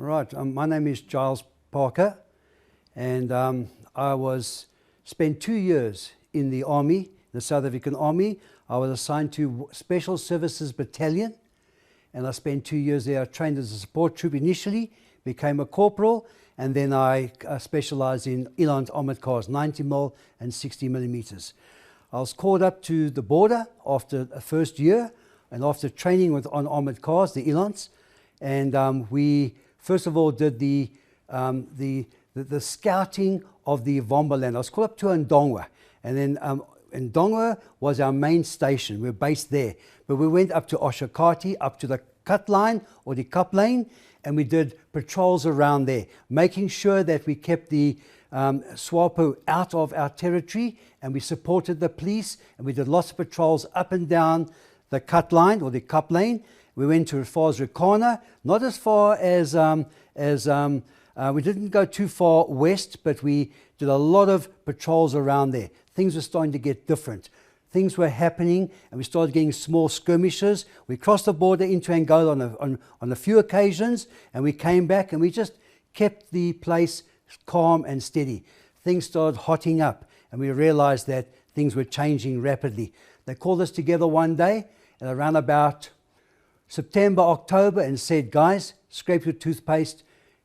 Right, my name is Giles Parker, and I spent 2 years in the Army, the South African Army. I was assigned to Special Services Battalion, and I spent 2 years there. I trained as a support troop initially, became a corporal, and then I specialized in Eland armored cars, 90mm and 60mm. I was called up to the border after the first year, and after training on armored cars, the Elands, and we first of all did the scouting of the Vombaland. I was called up to Ndongwa, and then Ndongwa was our main station. We were based there, but we went up to Oshakati, up to the cut line or the cup lane, and we did patrols around there, making sure that we kept the SWAPO out of our territory, and we supported the police, and we did lots of patrols up and down the cut line or the cup lane. We went to as far as Rikana, not as far as, we didn't go too far west, but we did a lot of patrols around there. Things were starting to get different. Things were happening, and we started getting small skirmishes. We crossed the border into Angola on a few occasions, and we came back, and we just kept the place calm and steady. Things started hotting up, and we realized that things were changing rapidly. They called us together one day, and around about September, October, and said, guys, scrape your toothpaste,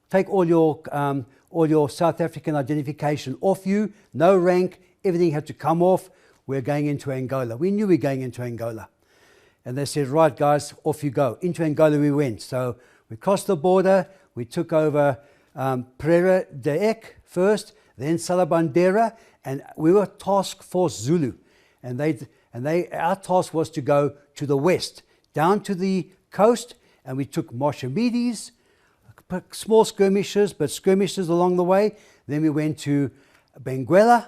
take all your South African identification off you, no rank, everything had to come off. We're going into Angola. We knew we were going into Angola. And they said, right, guys, off you go. Into Angola we went. So we crossed the border, we took over Pereira de Ek first, then Salabandera, and we were Task Force Zulu. And our task was to go to the west, down to the coast, and we took Moshamedis, small skirmishes, but skirmishes along the way. Then we went to Benguela,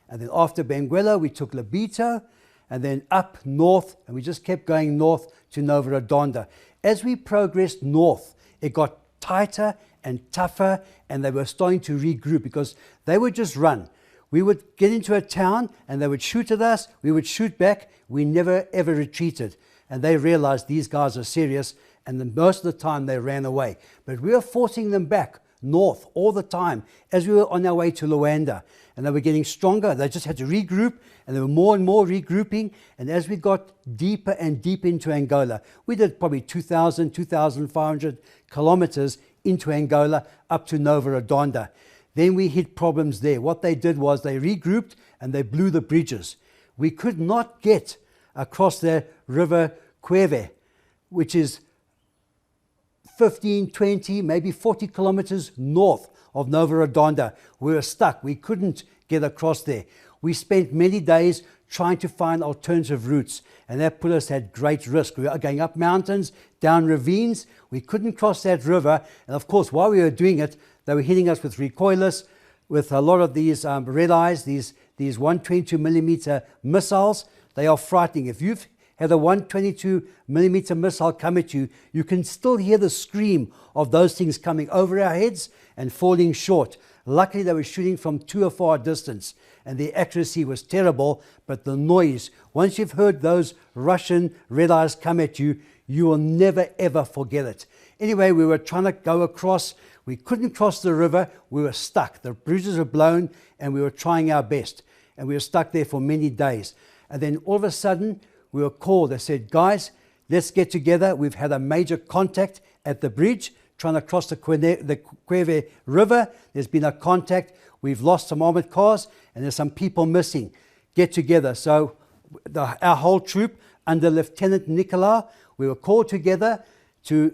and then after Benguela we took Lobito, and then up north, and we just kept going north to Nova Redonda. As we progressed north, it got tighter and tougher, and they were starting to regroup because they would just run. We would get into a town and they would shoot at us, we would shoot back, we never ever retreated. And they realized these guys are serious, and then most of the time they ran away. But we were forcing them back north all the time as we were on our way to Luanda, and they were getting stronger. They just had to regroup, and they were more and more regrouping. And as we got deeper and deeper into Angola, we did probably 2,000, 2,500 kilometers into Angola up to Nova Redonda. Then we hit problems there. What they did was they regrouped and they blew the bridges. We could not get across the river Cueve, which is 15, 20, maybe 40 kilometers north of Nova Redonda. We were stuck. We couldn't get across there. We spent many days trying to find alternative routes, and that put us at great risk. We were going up mountains, down ravines. We couldn't cross that river, and of course, while we were doing it, they were hitting us with recoilless, with a lot of these red eyes, these 122mm missiles. They are frightening. If you've had a 122mm missile come at you, you can still hear the scream of those things coming over our heads and falling short. Luckily, they were shooting from too far distance, and the accuracy was terrible, but the noise, once you've heard those Russian red eyes come at you, you will never ever forget it. Anyway, we were trying to go across. We couldn't cross the river. We were stuck. The bridges were blown, and we were trying our best, and we were stuck there for many days. And then all of a sudden, we were called. They said, guys, let's get together. We've had a major contact at the bridge trying to cross the Cueve River. There's been a contact. We've lost some armored cars, and there's some people missing. Get together. So our whole troop, under Lieutenant Nicola, we were called together to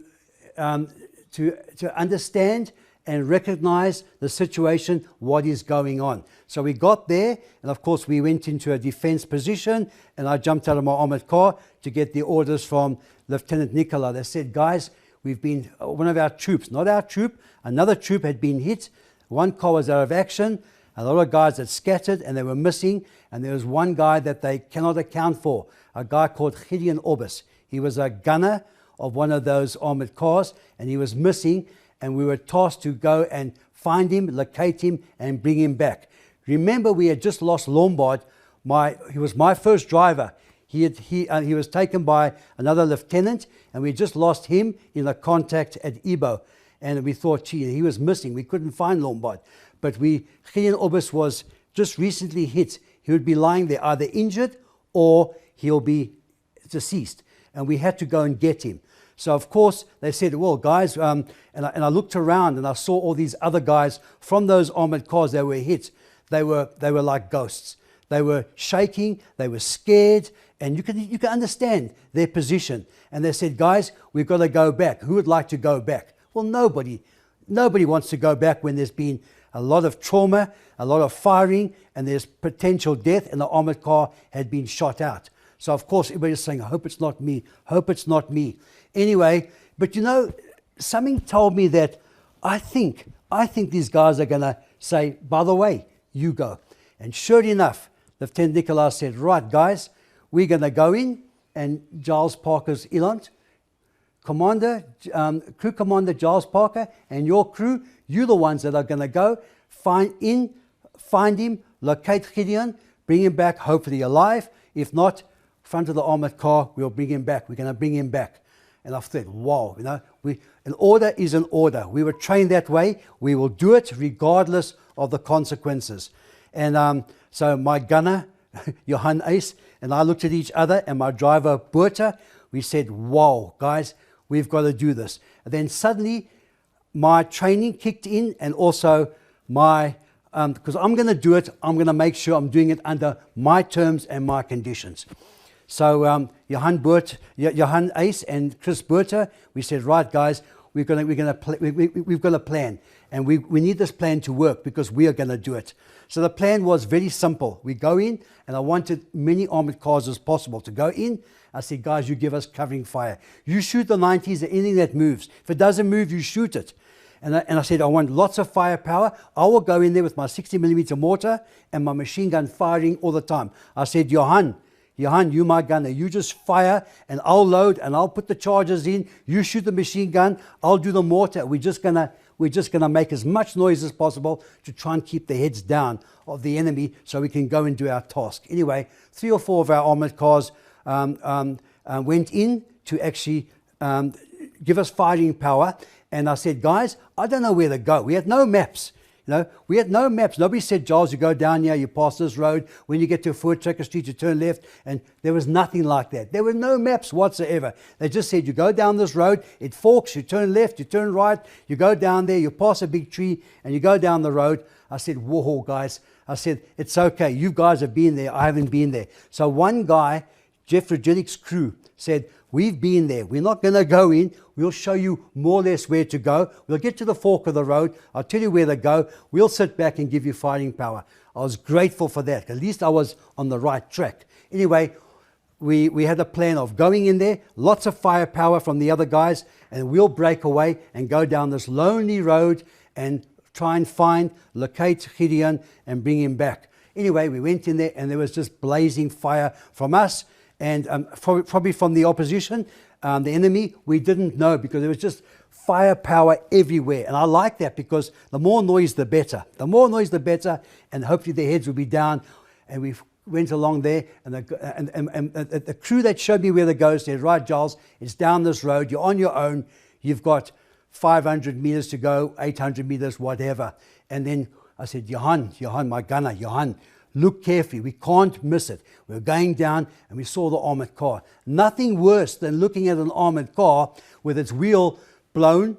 understand and recognize the situation, what is going on. So we got there, and of course we went into a defense position, and I jumped out of my armored car to get the orders from Lieutenant Nicola. They said, guys, we've been, one of our troops, not our troop, another troop had been hit. One car was out of action. A lot of guys had scattered and they were missing, and there was one guy that they cannot account for, a guy called Gideon Orbis. He was a gunner of one of those armored cars, and he was missing, and we were tasked to go and find him, locate him, and bring him back. Remember, we had just lost Lombard. He was my first driver. He was taken by another lieutenant, and we just lost him in a contact at Ibo. And we thought, gee, he was missing. We couldn't find Lombard. But Gideon Obus was just recently hit. He would be lying there either injured or he'll be deceased. And we had to go and get him. So, of course, they said, well, guys, and I looked around and I saw all these other guys from those armored cars that were hit. They were like ghosts. They were shaking. They were scared. And you can understand their position. And they said, guys, we've got to go back. Who would like to go back? Well, nobody wants to go back when there's been a lot of trauma, a lot of firing, and there's potential death, and the armored car had been shot out. So, of course, everybody's saying, I hope it's not me. Hope it's not me. Anyway, but you know, something told me that I think these guys are going to say, by the way, you go. And sure enough, Lieutenant Nicholas said, right, guys, we're going to go in, and Giles Parker's Elant, crew commander Giles Parker, and your crew, you're the ones that are going to go, find him, locate Gideon, bring him back, hopefully alive. If not, front of the armored car, we'll bring him back. We're going to bring him back. And I thought, wow, you know, an order is an order. We were trained that way. We will do it regardless of the consequences. And so my gunner, Johan Ace, and I looked at each other, and my driver, Berta, we said, wow, guys, we've got to do this. And then suddenly my training kicked in, and also my, because I'm going to do it, I'm going to make sure I'm doing it under my terms and my conditions. So Johan Ace and Chris Berta, we said, right, guys, we've got a plan, and we need this plan to work because we are going to do it. So the plan was very simple. We go in, and I wanted many armored cars as possible to go in. I said, guys, you give us covering fire. You shoot the 90s or anything that moves. If it doesn't move, you shoot it. And I said, I want lots of firepower. I will go in there with my 60mm mortar and my machine gun firing all the time. I said, Johan, you my gunner, you just fire and I'll load and I'll put the charges in. You shoot the machine gun, I'll do the mortar. We're just gonna make as much noise as possible to try and keep the heads down of the enemy so we can go and do our task. Anyway, 3 or 4 of our armored cars went in to actually give us firing power. And I said, guys, I don't know where to go. We had no maps. You know, we had no maps. Nobody said, Giles, you go down here, you pass this road. When you get to Voortrekker Street, you turn left. And there was nothing like that. There were no maps whatsoever. They just said, you go down this road, it forks, you turn left, you turn right, you go down there, you pass a big tree, and you go down the road. I said, whoa, guys. I said, it's okay. You guys have been there. I haven't been there. So one guy, Jeff Rogenick's crew, said, we've been there. We're not going to go in. We'll show you more or less where to go. We'll get to the fork of the road. I'll tell you where to go. We'll sit back and give you fighting power. I was grateful for that. At least I was on the right track. Anyway, we had a plan of going in there, lots of firepower from the other guys, and we'll break away and go down this lonely road and try and locate Gideon and bring him back. Anyway, we went in there and there was just blazing fire from us and probably from the opposition, the enemy. We didn't know because there was just firepower everywhere. And I like that because the more noise, the better. The more noise, the better. And hopefully their heads will be down. And we went along there. And the crew that showed me where to go said, right, Giles, it's down this road. You're on your own. You've got 500 meters to go, 800 meters, whatever. And then I said, Johan, my gunner, Johan, look carefully. We can't miss it. We were going down and we saw the armored car. Nothing worse than looking at an armored car with its wheel blown,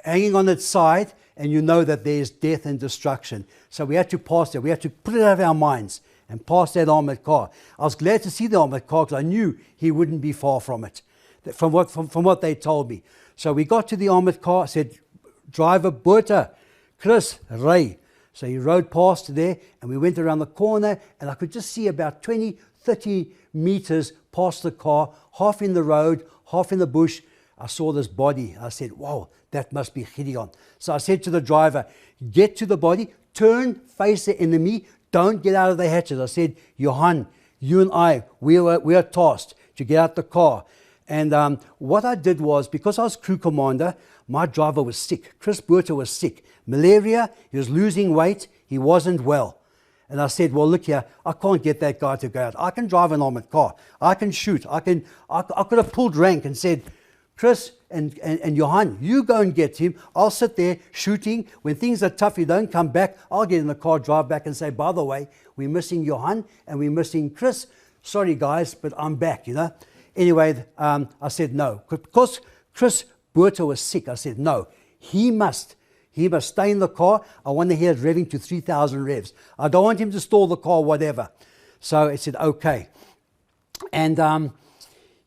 hanging on its side, and you know that there's death and destruction. So we had to pass that. We had to put it out of our minds and pass that armored car. I was glad to see the armored car because I knew he wouldn't be far from it, from what they told me. So we got to the armored car. I said, driver, Berta, Chris, Ray. So he rode past there and we went around the corner and I could just see about 20, 30 meters past the car, half in the road, half in the bush. I saw this body. I said, wow, that must be Gideon. So I said to the driver, get to the body, turn, face the enemy, don't get out of the hatches. I said, Johan, you and I, we are tasked to get out the car. And what I did was, because I was crew commander, my driver was sick. Chris Berta was sick. Malaria, he was losing weight, he wasn't well. And I said, well, look here, I can't get that guy to go out. I can drive an armored car. I can shoot. I could have pulled rank and said, Chris, and Johan, you go and get him. I'll sit there shooting. When things are tough, you don't come back. I'll get in the car, drive back and say, by the way, we're missing Johan and we're missing Chris. Sorry, guys, but I'm back, you know. Anyway, I said no. Because Chris Buerta was sick, I said no. He must stay in the car. I want to hear it revving to 3,000 revs. I don't want him to stall the car, whatever. So I said, okay. And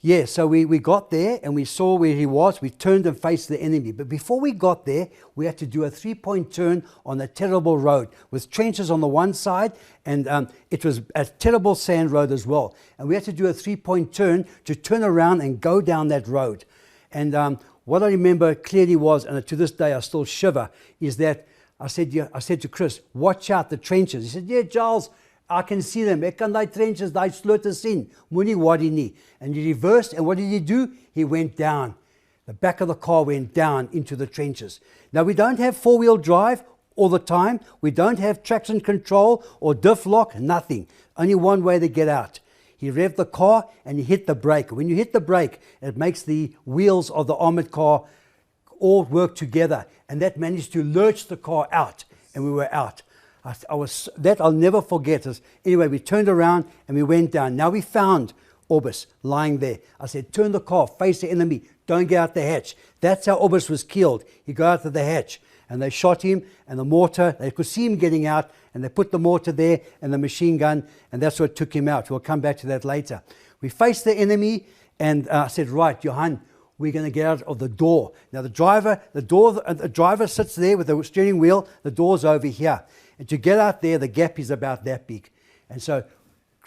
yeah, so we got there and we saw where he was. We turned and faced the enemy. But before we got there, we had to do a 3-point turn on a terrible road with trenches on the one side, and it was a terrible sand road as well. And we had to do a 3-point turn to turn around and go down that road. And what I remember clearly was, and to this day I still shiver, is that I said to Chris, watch out the trenches. He said, yeah, Giles, I can see them. Ek kan daai trenches, daai slote sien. Moenie worry nie. And he reversed, and what did he do? He went down. The back of the car went down into the trenches. Now, we don't have four-wheel drive all the time. We don't have traction control or diff lock, nothing. Only one way to get out. He revved the car and he hit the brake. When you hit the brake, it makes the wheels of the armored car all work together. And that managed to lurch the car out, and we were out. That I'll never forget. Anyway, we turned around and we went down. Now we found Orbis lying there. I said, turn the car, face the enemy, don't get out the hatch. That's how Orbis was killed. He got out of the hatch and they shot him, and the mortar, they could see him getting out, and they put the mortar there and the machine gun, and that's what took him out. We'll come back to that later. We faced the enemy, and I said, right, Johan, we're going to get out of the door. Now the driver sits there with the steering wheel, the door's over here. And to get out there, the gap is about that big. And so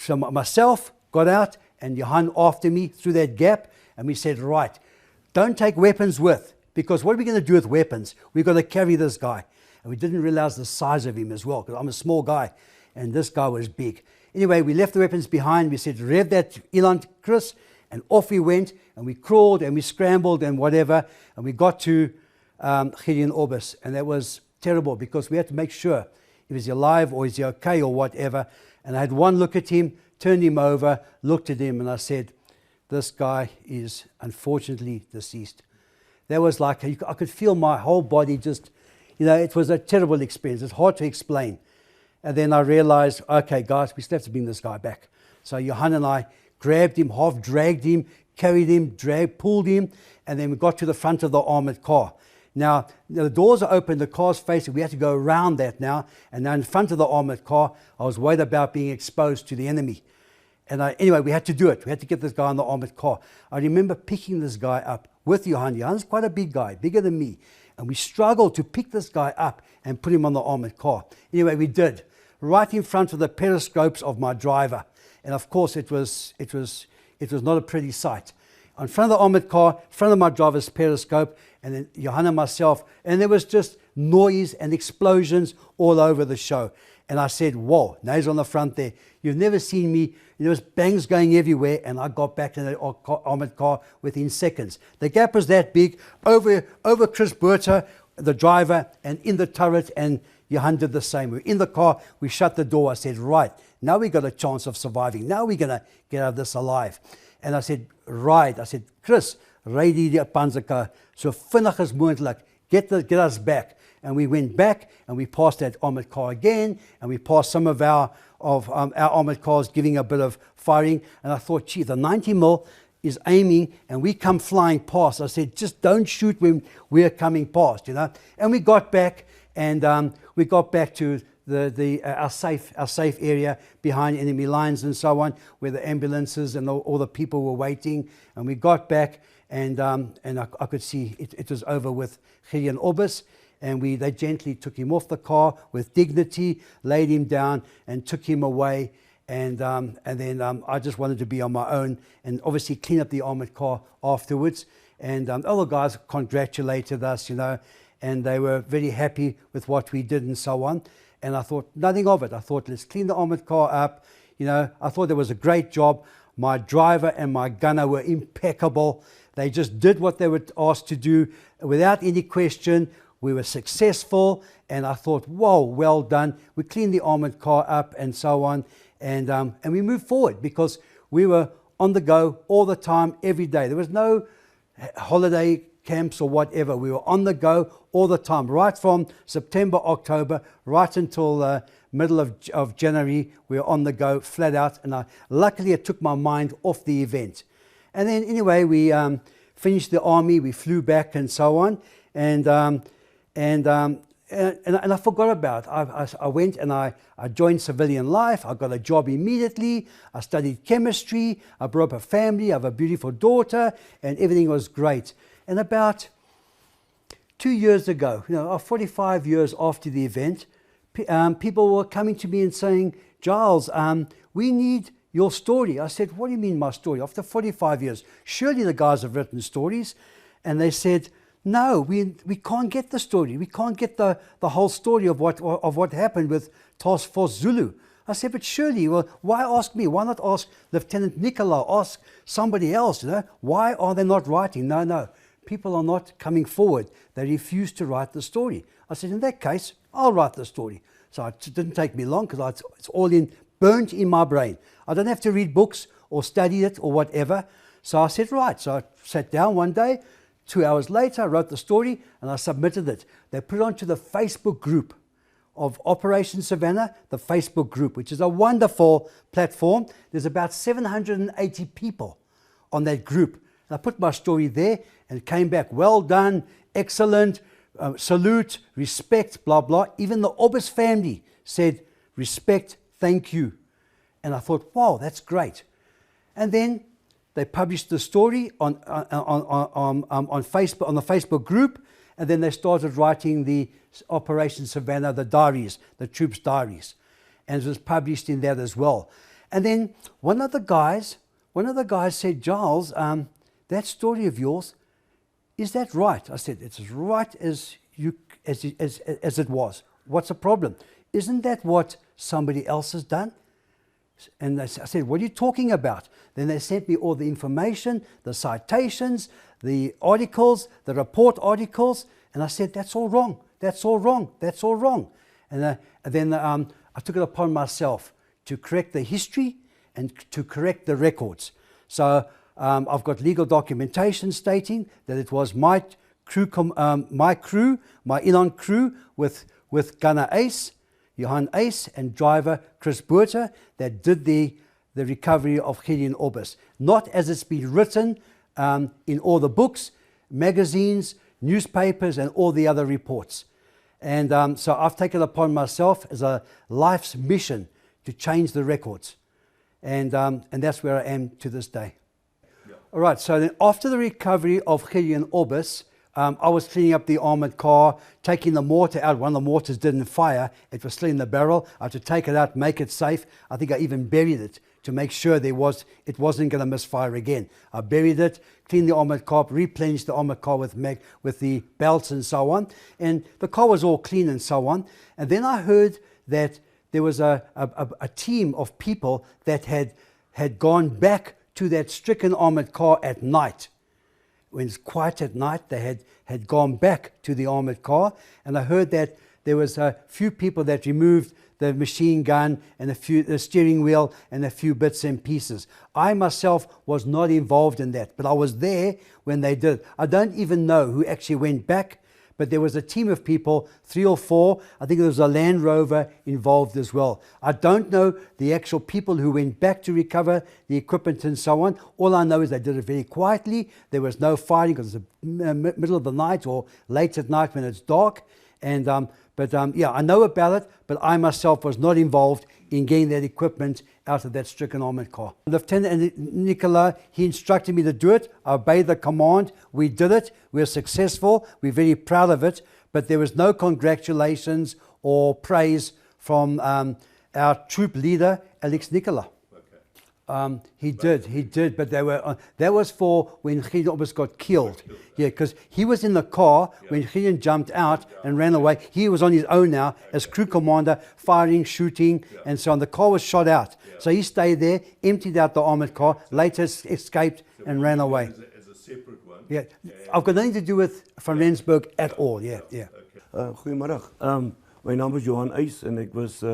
myself got out, and Johan after me through that gap, and we said, right, don't take weapons with, because what are we going to do with weapons? We've got to carry this guy. And we didn't realize the size of him as well, because I'm a small guy, and this guy was big. Anyway, we left the weapons behind. We said, rev that eland, Chris, and off we went, and we crawled, and we scrambled, and whatever, and we got to Gideon Orbis, and that was terrible, because we had to make sure if he's alive or is he okay or whatever. And I had one look at him, turned him over, looked at him, and I said, this guy is unfortunately deceased. That was like, I could feel my whole body just, you know, it was a terrible experience. It's hard to explain. And then I realized, okay, guys, we still have to bring this guy back. So Johan and I grabbed him, half dragged him, carried him, pulled him, and then we got to the front of the armored car. Now, the doors are open, the car's facing, we had to go around that now, and now in front of the armored car, I was worried about being exposed to the enemy. And anyway, we had to do it. We had to get this guy on the armored car. I remember picking this guy up with Johan. Johan's quite a big guy, bigger than me. And we struggled to pick this guy up and put him on the armored car. Anyway, we did, right in front of the periscopes of my driver. And of course, it was not a pretty sight. In front of the armored car, in front of my driver's periscope, and then Johan and myself, and there was just noise and explosions all over the show. And I said, whoa, now he's on the front there. You've never seen me. There was bangs going everywhere, and I got back in the armored car within seconds. The gap was that big, over Chris Buerta, the driver, and in the turret, and Johan did the same. We're in the car, we shut the door. I said, right, now we got a chance of surviving. Now we're going to get out of this alive. And I said, right. I said, Chris, ry die panzerkar so vinnig as moontlik. Get us back. And we went back and we passed that armored car again, and we passed some of our armored cars giving a bit of firing. And I thought, gee, the 90 mil is aiming and we come flying past. I said, just don't shoot when we're coming past, you know. And we got back, and we got back to our safe area behind enemy lines and so on, where the ambulances and all the people were waiting. And we got back, and I could see it was over with Gideon Orbis. And they gently took him off the car with dignity, laid him down, and took him away. And then I just wanted to be on my own, and obviously clean up the armored car afterwards. And all the guys congratulated us, you know, and they were very happy with what we did and so on. And I thought nothing of it. I thought, let's clean the armored car up. You know, I thought it was a great job. My driver and my gunner were impeccable. They just did what they were asked to do without any question. We were successful, and I thought, whoa, well done. We cleaned the armored car up and so on, and we moved forward because we were on the go all the time, every day. There was no holiday camps or whatever. We were on the go all the time, right from September, October, right until middle of January. We were on the go, flat out, and luckily it took my mind off the event. And then anyway, we finished the army, we flew back and so on, and I forgot about it. I went and I joined civilian life. I got a job immediately. I studied chemistry. I brought up a family. I have a beautiful daughter, and everything was great. And about 2 years ago, 45 years after the event, people were coming to me and saying, Giles, we need your story. I said, what do you mean my story? After 45 years, surely the guys have written stories. And they said, no, we can't get the story. We can't get the whole story of what happened with Task Force Zulu. I said, but surely, well, why ask me? Why not ask Lieutenant Nicola? Ask somebody else, Why are they not writing? No, people are not coming forward. They refuse to write the story. I said, in that case, I'll write the story. So it didn't take me long because it's all burnt in my brain. I don't have to read books or study it or whatever. So I said, right. So I sat down one day. 2 hours later, I wrote the story and I submitted it. They put it onto the Facebook group of Operation Savannah, the Facebook group, which is a wonderful platform. There's about 780 people on that group. And I put my story there and it came back, well done, excellent, salute, respect, blah, blah. Even the Orbis family said, respect, thank you. And I thought, wow, that's great. And then they published the story on Facebook, on the Facebook group, and then they started writing the Operation Savannah, the diaries, the troops' diaries, and it was published in that as well. And then one of the guys said, Giles, that story of yours, is that right? I said, it's as right as it was. What's the problem? Isn't that what somebody else has done? And I said, what are you talking about? Then they sent me all the information, the citations, the articles, the report articles. And I said, that's all wrong. That's all wrong. That's all wrong. And then I took it upon myself to correct the history and to correct the records. So I've got legal documentation stating that it was my Elan crew with Gunner Ace, Johan Ace, and driver Chris Buerter that did the recovery of Gideon Orbis. Not as it's been written in all the books, magazines, newspapers, and all the other reports. And so I've taken upon myself as a life's mission to change the records. And that's where I am to this day. Yeah. All right, so then after the recovery of Gideon Orbis, I was cleaning up the armoured car, taking the mortar out. One of the mortars didn't fire. It was still in the barrel. I had to take it out, make it safe. I think I even buried it to make sure it wasn't going to misfire again. I buried it, cleaned the armoured car, replenished the armoured car with the belts and so on. And the car was all clean and so on. And then I heard that there was a team of people that had gone back to that stricken armoured car at night. When it's quiet at night, they had gone back to the armoured car, and I heard that there was a few people that removed the machine gun and the steering wheel and a few bits and pieces. I myself was not involved in that, but I was there when they did. I don't even know who actually went back, but there was a team of people, 3 or 4. I think there was a Land Rover involved as well. I don't know the actual people who went back to recover the equipment and so on. All I know is they did it very quietly. There was no fighting because it's the middle of the night or late at night when it's dark. And yeah, I know about it, but I myself was not involved in getting that equipment out of that stricken armoured car. Lieutenant Nicola, he instructed me to do it. I obeyed the command. We did it. We were successful. We're very proud of it. But there was no congratulations or praise from our troop leader, Alex Nicola. He did, but that was for when Gideon Orbis got killed. Yeah, because he was in the car when Gideon jumped out and ran away. He was on his own now as crew commander, firing, shooting, and so on. The car was shot out. So he stayed there, emptied out the armoured car, later escaped and ran away. As a separate one? Yeah, I've got nothing to do with Van Rensburg at all, yeah. Goeiemiddag, my naam is Johan Ace en ek was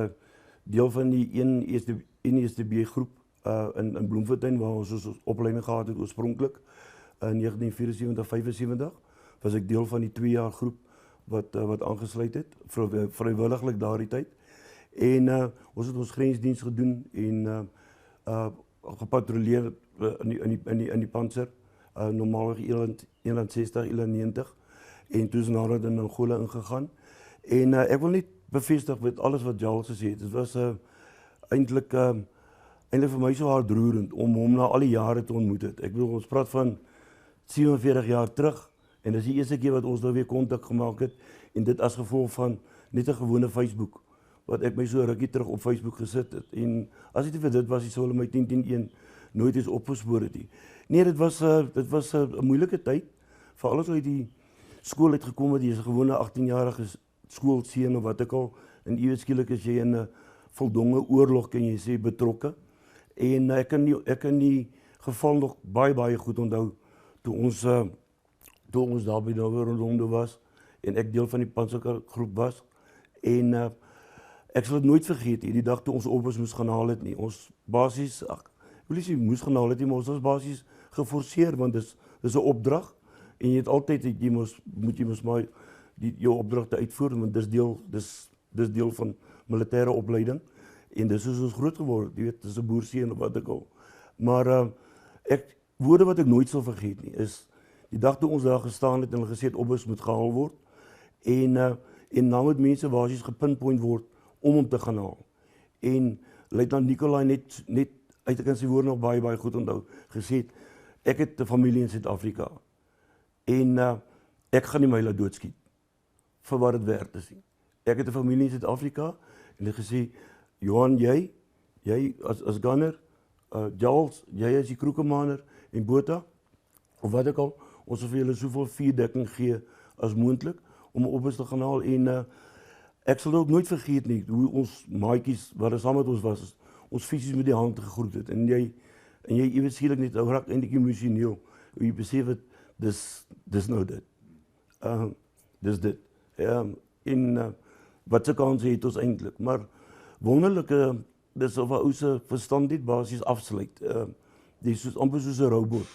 deel van die 1B groep in Bloemfontein waar ons opleiding gehad het oorspronklik in 1974-75. was ek deel van die 2 jaar groep wat aangesluit het, vrywilliglik daardie tyd. En ons het ons grensdiens gedoen en gepatrolleer in die panser, normaalweg eland 60, eland 90, en toe is nadat in Angola ingegaan. En ek wil net bevestig met alles wat Giles gesê het. Dit was eintlik vir my so hartroerend om hom na al die jare te ontmoet het. Ek bedoel, ons praat van 47 jaar terug, en dis die eerste keer wat ons nou weer kontak gemaak het, en dit as gevolg van net 'n gewone Facebook, wat ek my so rukkie terug op Facebook gesit het. En as dit vir dit was, sou hulle my 10-10-1 nooit eens opgespoor het nie. Nee, dit was 'n moeilike tyd, veral as hy die skool het gekom het, jy is 'n gewone 18-jarige skoolseun of wat ek al, en iewers skielik is jy in 'n voldonge oorlog, kan jy sê, betrokke. En ek kan die geval nog baie goed onthou, toe ons daar by Noord-Rondo was, en ek deel van die pansergroep was, en ek sal dit nooit vergeet nie, die dag toe ons oppas moes gaan haal het nie. Ons basies, ek wil nie sê moes gaan haal het nie, maar ons was basies geforseer, want dis 'n opdrag, en jy het altyd, moet jy maar jou opdragte uitvoer, want dis deel van militêre opleiding, en dis is ons groot geword, jy weet, dis 'n boerseun of wat ek al. Maar woorde wat ek nooit sal vergeet nie, is die dag toe ons daar gestaan het en hulle gesê het oppas moet gehaal word, en nou het mense basies gepinpoint word om hom te gaan haal. En luitenant Nicolai net uit ek kan sy woorde nog baie goed onthou, gesê het, ek het 'n familie in Suid-Afrika, en ek gaan nie my laat doodskiet, vir wat dit werd is nie. Ek het 'n familie in Suid-Afrika, en het gesê, Johan, jy as gunner, Giles, jy as die kroekemaner, en Botha, of wat ek al, ons sal vir julle soveel vuurdekking gee as moontlik, om oppas te gaan haal, en ek sal ook nooit vergeet nie, hoe ons maatjies, wat er saam met ons was, ons fisies met die hand gegroet het, en jy iewers skielik net, ou raak eintlik emosioneel, hoe jy besef het, dis nou dit. Dis dit. En wat se kans het ons eintlik, maar wonderlik, dis of 'n ou se verstand dit basies afsluit. Dis soos amper soos 'n robot.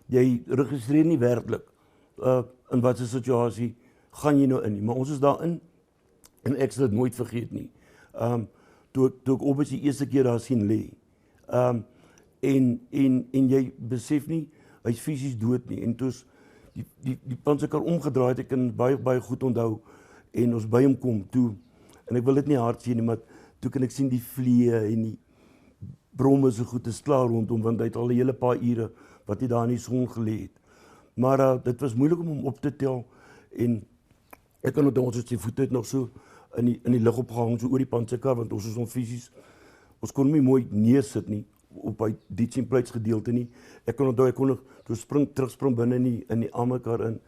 Jy registreer nie werklik in watter situasie gaan jy nou in nie, maar ons is daarin, en ek sal dit nooit vergeet nie. Toe ek oppas die eerste keer daar sien lê, en jy besef nie, hy's fisies dood nie, en toe's die panserkar omgedraai het, ek kan baie goed onthou, en ons by hom kom toe, en ek wil dit nie hard sien nie, maar toe kan ek sien die vliee en die bromme so goed is klaar rondom, want hy het al 'n hele paar ure wat hy daar in die son gelê het. Maar dit was moeilik om hom op te tel, en ek kan onthou, ons het sy voete nog so in die lug opgehang, so oor die panserkar, want ons is fisies, ons kon hom nie mooi neersit nie, op hy ditching plates gedeelte nie. Ek kon onthou, ek kon nog terugspring binne in die armekar in,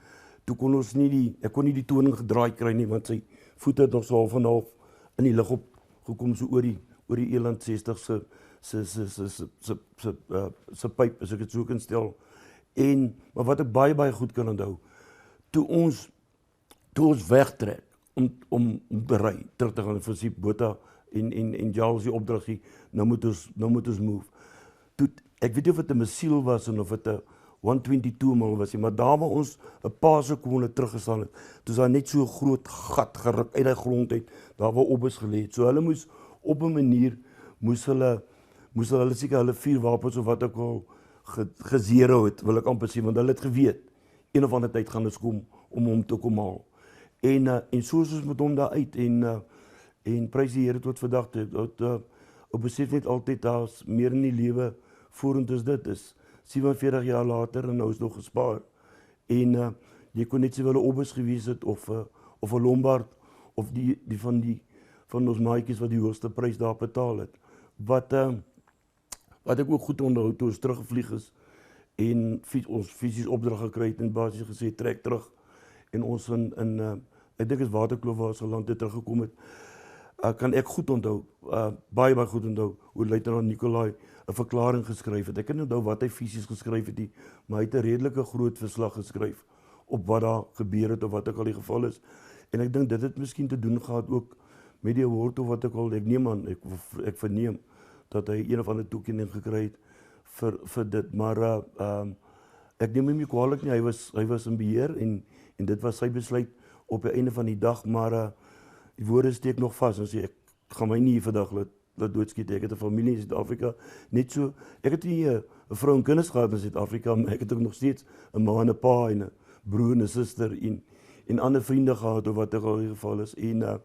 toe kon ons ek kon nie die toning gedraai kry nie, want sy voete het nog so half en half in die lug opgekom, so oor die eland 60 se pyp, as ek dit so kan stel. Maar wat ek baie goed kan onthou, toe ons wegtrek, om te ry, terug te gaan, vir Botha en Giles die opdrag sê, nou moet ons move. Toe, ek weet nie of het 'n missiel was, en of het 'n 122 mal was, maar daar waar ons 'n paar sekonde teruggestaan het, toe is daar net so 'n groot gat geruk uit die grond uit, daar waar oppas gelê het. So hulle moes, op 'n manier, moes hulle seker hulle vuurwapens of wat ook al gezero het, wil ek amper sê, want hulle het geweet, een of ander tyd gaan ons kom, om hom te kom haal. En soos ons met hom daar uit, en prys die Here tot vandag, ek besef net altyd, daar is meer in die lewe voerend as dit is. 47 jaar later, en nou is nog gespaar. En jy kon net sê wel 'n oppas gewees het, of 'n Lombard, of die van ons maatjies wat die hoogste prys daar betaal het. Wat ek ook goed onthou, toe ons teruggevlieg is, en ons fisies opdrag gekry het, en basies gesê, trek terug, en ons ek dink is Waterkloof waar ons geland het, teruggekom het, kan ek goed onthou, baie goed onthou, hoe luitenant Nicolai 'n verklaring geskryf het. Ek kan nie onthou wat hy fisies geskryf het nie, maar hy het 'n redelike groot verslag geskryf, op wat daar gebeur het, of wat ook al die geval is. En ek dink dit het miskien te doen gehad ook, met die award of wat ook al, ek neem aan, ek verneem, dat hy een of ander toekenning gekry het, vir dit, maar ek neem hom nie kwalijk nie, hy was in beheer en dit was sy besluit op die einde van die dag, maar die woorde steek nog vas en sê ek gaan my nie hier vandag laat doodskiet. Ek het 'n familie in Suid-Afrika, net so, ek het nie 'n vrou en kinders gehad in Suid-Afrika, maar ek het ook nog steeds 'n ma en 'n pa en 'n broer en 'n suster en ander vriende gehad of wat ook al die geval is. En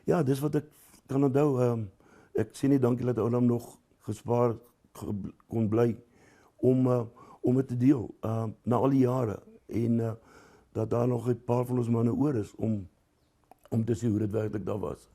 ja, dis wat ek kan onthou. Ek sê nie dankie dat Oudam nog gespaar kon bly om het te deel na al die jare en dat daar nog 'n paar van ons manne oor is om te sê hoe dit werklik daar was.